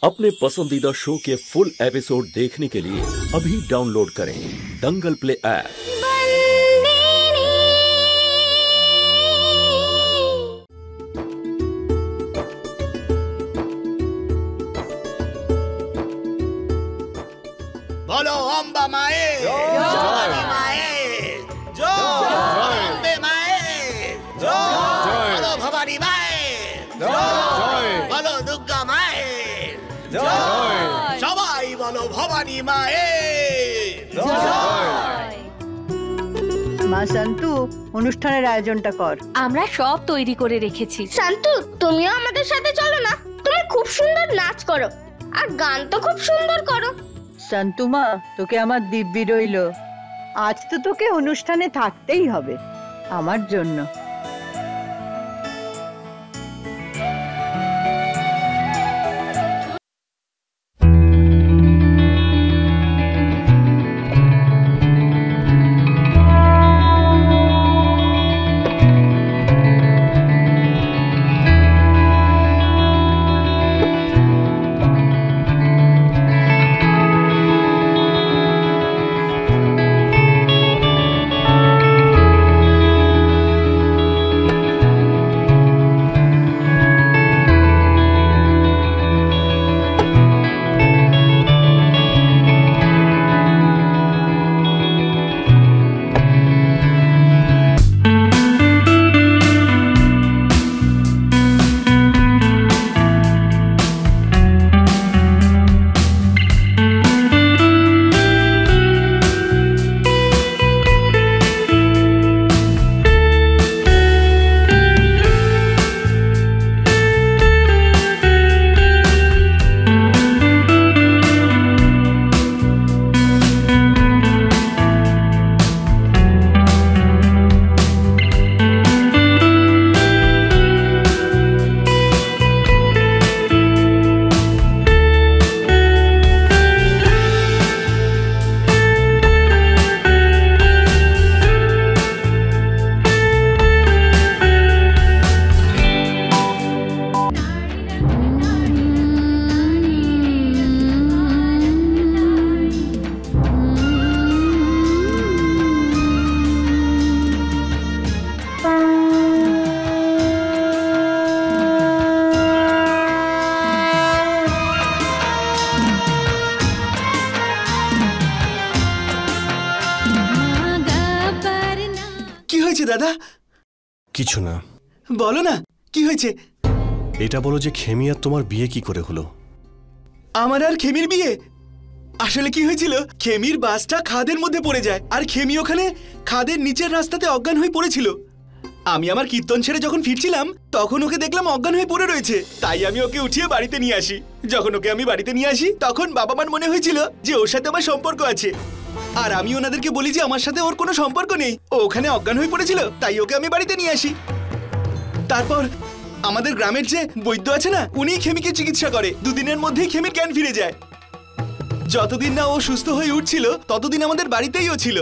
अपने पसंदीदा शो के फुल एपिसोड देखने के लिए अभी डाउनलोड करें दंगल प्ले ऐप। बोलो अम्बा माए अम्बे माए बोलो भवानी माए बोलो दुर्गा माए সবাই বলো ভবানী মায়ে মা শান্তু, অনুষ্ঠানের আয়োজনটা কর। আমরা সব তৈরি করে রেখেছি। শান্তু, তুমিও আমাদের সাথে চলো না। তুমি খুব সুন্দর নাচ করো আর গান তো খুব সুন্দর করো। শান্তু মা, তোকে আমার দিব্যি রইল। আজ তো তোকে অনুষ্ঠানে থাকতেই হবে আমার জন্য। দাদা কিছু না, বলো না কি হয়েছে। এটা বলো যে খেমি আর তোমার বিয়ে কি করে হলো? আমার আর খেমির বিয়ে? আসলে কি হয়েছিল, খেমির বাসটা খাদের মধ্যে পড়ে যায় আর খেমি ওখানে খাদের নিচের রাস্তাতে অজ্ঞান হয়ে পড়েছিল। আমি আমার কীর্তন ছেড়ে যখন ফিরছিলাম তখন ওকে দেখলাম অজ্ঞান হয়ে পড়ে রয়েছে। তাই আমি ওকে উঠিয়ে বাড়িতে নিয়ে আসি। যখন ওকে আমি বাড়িতে নিয়ে আসি তখন বাবা মার মনে হয়েছিল যে ওর সাথে আমার সম্পর্ক আছে, আর আমি ওনাদেরকে বলি যে আমার সাথে ওর কোনো সম্পর্ক নেই, ও ওখানে অজ্ঞান হয়ে পড়েছিল, তাই ওকে আমি বাড়িতে নিয়ে আসি। তারপর আমাদের গ্রামের যে বৈদ্য আছে না, উনিই খেমিকে চিকিৎসা করে। দুদিনের মধ্যেই খেমির জ্ঞান ফিরে যায়। যতদিন না ও সুস্থ হয়ে উঠছিল ততদিন আমাদের বাড়িতেই ও ছিল।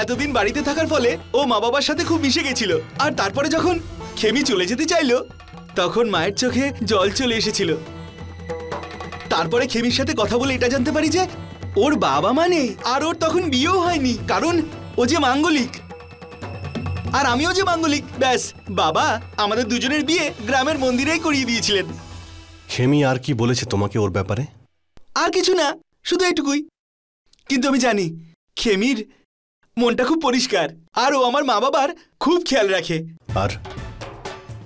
এতদিন বাড়িতে থাকার ফলে ও মা বাবার সাথে খুব মিশে গেছিল। আর তারপরে যখন খেমি চলে যেতে চাইলো তখন মায়ের চোখে জল চলে এসেছিল। তারপরে খেমির সাথে কথা বলে এটা জানতে পারি যে ওর বাবা মা নেই, আর ওর তখন বিয়েও হয়নি, কারণ ও যে মাঙ্গলিক আর আমিও যে মাঙ্গলিক। ব্যাস, বাবা আমাদের দুজনের বিয়ে গ্রামের মন্দিরেই করিয়ে দিয়েছিলেন। খেমি আর কি বলেছে তোমাকে ওর ব্যাপারে? আর কিছু না, শুধু এটুকুই। কিন্তু আমি জানি খেমির মনটা খুব পরিষ্কার আর ও আমার মা বাবার খুব খেয়াল রাখে। আর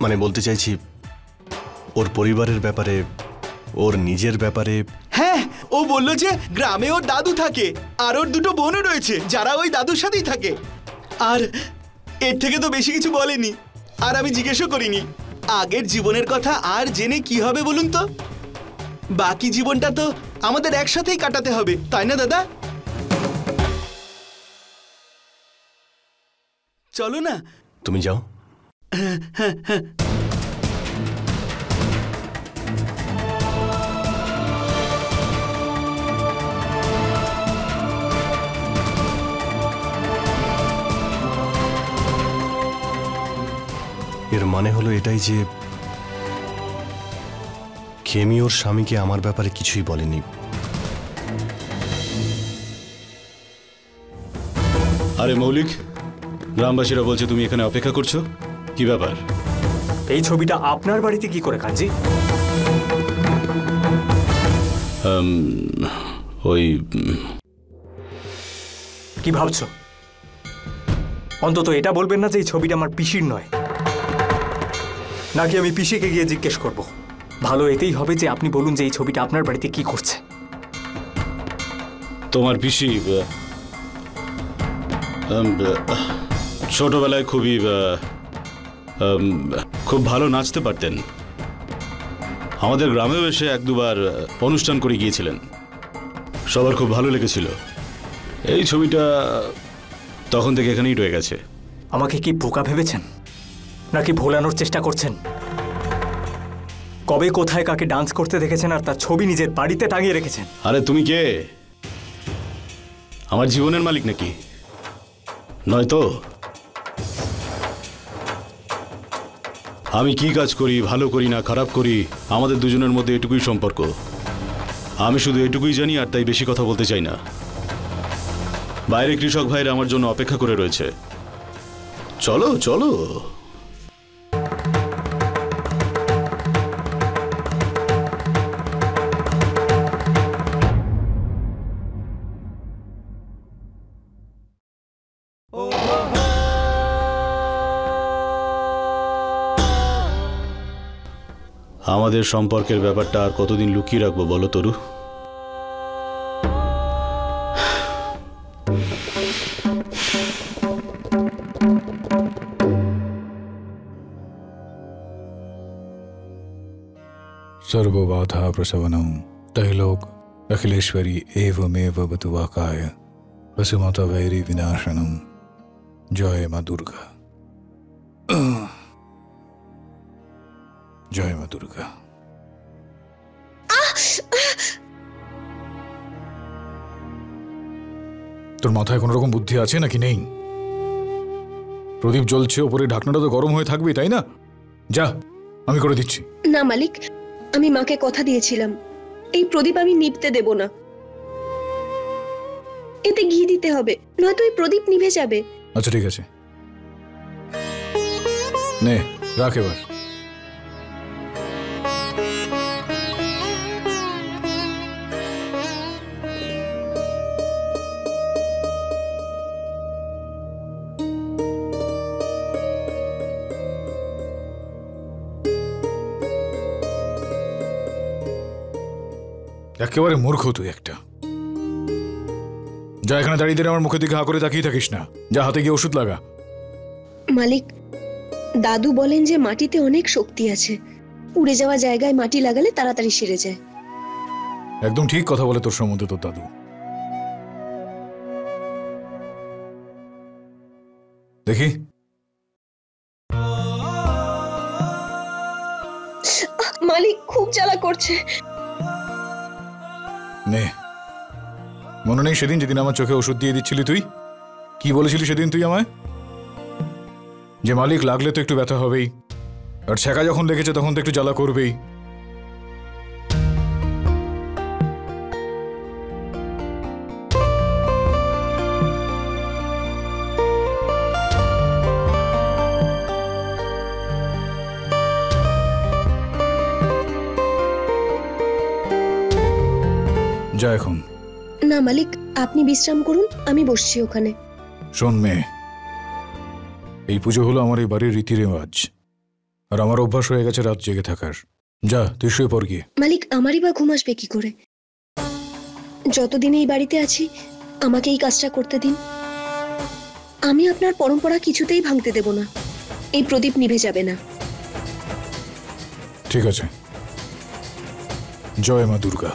মানে বলতে চাইছি ওর পরিবারের ব্যাপারে, ওর নিজের ব্যাপারে। হ্যাঁ, ও বলল যে গ্রামে ওর দাদু থাকে আর ওর দুটো বোনও রয়েছে যারা ওই দাদুর সাথেই থাকে। আর এর থেকে তো বেশি কিছু বলেনি, আর আমি জিজ্ঞেসও করিনি। আগের জীবনের কথা আর জেনে কি হবে বলুন তো? বাকি জীবনটা তো আমাদের একসাথেই কাটাতে হবে, তাই না দাদা? চলো না। তুমি যাও। এর মানে হলো এটাই যে খেমি ওর স্বামীকে আমার ব্যাপারে কিছুই বলেনি। আরে মৌলিক, গ্রামবাসীরা বলছে তুমি এখানে অপেক্ষা করছো, কি ব্যাপার? এই ছবিটা আপনার বাড়িতে কি করে কাঞ্জি? ওই কি ভাবছো? অন্তত এটা বলবেন না যে এই ছবিটা আমার পিসির নয়, নাকি আমি পিসিকে গিয়ে জিজ্ঞেস করব? ভালো এতেই হবে যে আপনি বলুন যে এই ছবিটা আপনার বাড়িতে কি করছে। তোমার পিসি ছোটবেলায় খুব ভালো নাচতে পারতেন। আমাদের গ্রামেও এসে এক দুবার অনুষ্ঠান করে গিয়েছিলেন, সবার খুব ভালো লেগেছিল। এই ছবিটা তখন থেকে এখানেই রয়ে গেছে। আমাকে কি বোকা ভেবেছেন, নাকি ভোলানোর চেষ্টা করছেন? কবে কোথায় কাকে ডান্স করতে দেখেছেন আর তার ছবি নিজের বাড়িতে টাঙিয়ে রেখেছেন? আরে তুমি কে? আমার জীবনের মালিক নাকি? নয়তো। আমি কি কাজ করি, ভালো করি না খারাপ করি, আমাদের দুজনের মধ্যে এটুকুই সম্পর্ক। আমি শুধু এটুকুই জানি, আর তাই বেশি কথা বলতে চাই না। বাইরে কৃষক ভাইরা আমার জন্য অপেক্ষা করে রয়েছে। চলো চলো। আমাদের সম্পর্কের ব্যাপারটা আর কতদিন লুকিয়ে রাখবো বলো তরু? सर्वबाधा प्रसवनम तैलोक अखिलेश्वरी एवमेव बतुवाकाय वसुमत वैरी विनाशनम जय मां दुर्गा। जय मां दुर्गा। তোর মাথায় কোন রকম বুদ্ধি আছে নাকি নেই? প্রদীপ জ্বলছে, ওপরে ঢাকনাটা তো গরম হয়ে থাকবে, তাই না? যা, আমি করে দিচ্ছি। না মালিক, আমি মাকে কথা দিয়েছিলাম এই প্রদীপ আমি নিভতে দেব না। এতে ঘি দিতে হবে, নয়তো এই প্রদীপ নিভে যাবে। আচ্ছা ঠিক আছে, নে রাখ এবার। একেবারে মূর্খ তুই একটা। যা, এখানে দাঁড়িয়ে দাঁড়িয়ে আমার মুখের দিকে হা করে তাকিয়ে থাকিস না। যা, হাতে গিয়ে ওষুধ লাগা। মালিক, দাদু বলেন যে মাটিতে অনেক শক্তি আছে, উড়ে যাওয়া জায়গায় মাটি লাগালে তাড়াতাড়ি সেরে যায়। একদম ঠিক কথা বলে তোর সম্বন্ধে তোর দাদু। দেখি মালিক খুব জ্বালা করছে। নে, মনে নেই সেদিন যেদিন আমার চোখে ওষুধ দিয়ে দিচ্ছিলি তুই? কি বলেছিলি সেদিন তুই আমায়? যে মালিক লাগলে তো একটু ব্যথা হবেই, আর ছ্যাঁকা যখন লেগেছে তখন তো একটু জ্বালা করবেই। যা এখন। না মালিক, আপনি বিশ্রাম করুন, আমি বসছি ওখানে। শোন মেয়ে, এই পুজো হলো আমার এই বাড়ির রীতি রেওয়াজ, আর আমার অভ্যাস হয়ে গেছে রাত জেগে থাকার। যা, তুই শুয়ে পড় গিয়ে। মালিক, আমারই বা ঘুম আসবে কি করে? যতদিন এই বাড়িতে আছি আমাকে এই কাজটা করতে দিন। আমি আপনার পরম্পরা কিছুতেই ভাঙতে দেব না। এই প্রদীপ নিভে যাবে না। ঠিক আছে। জয় মা দুর্গা।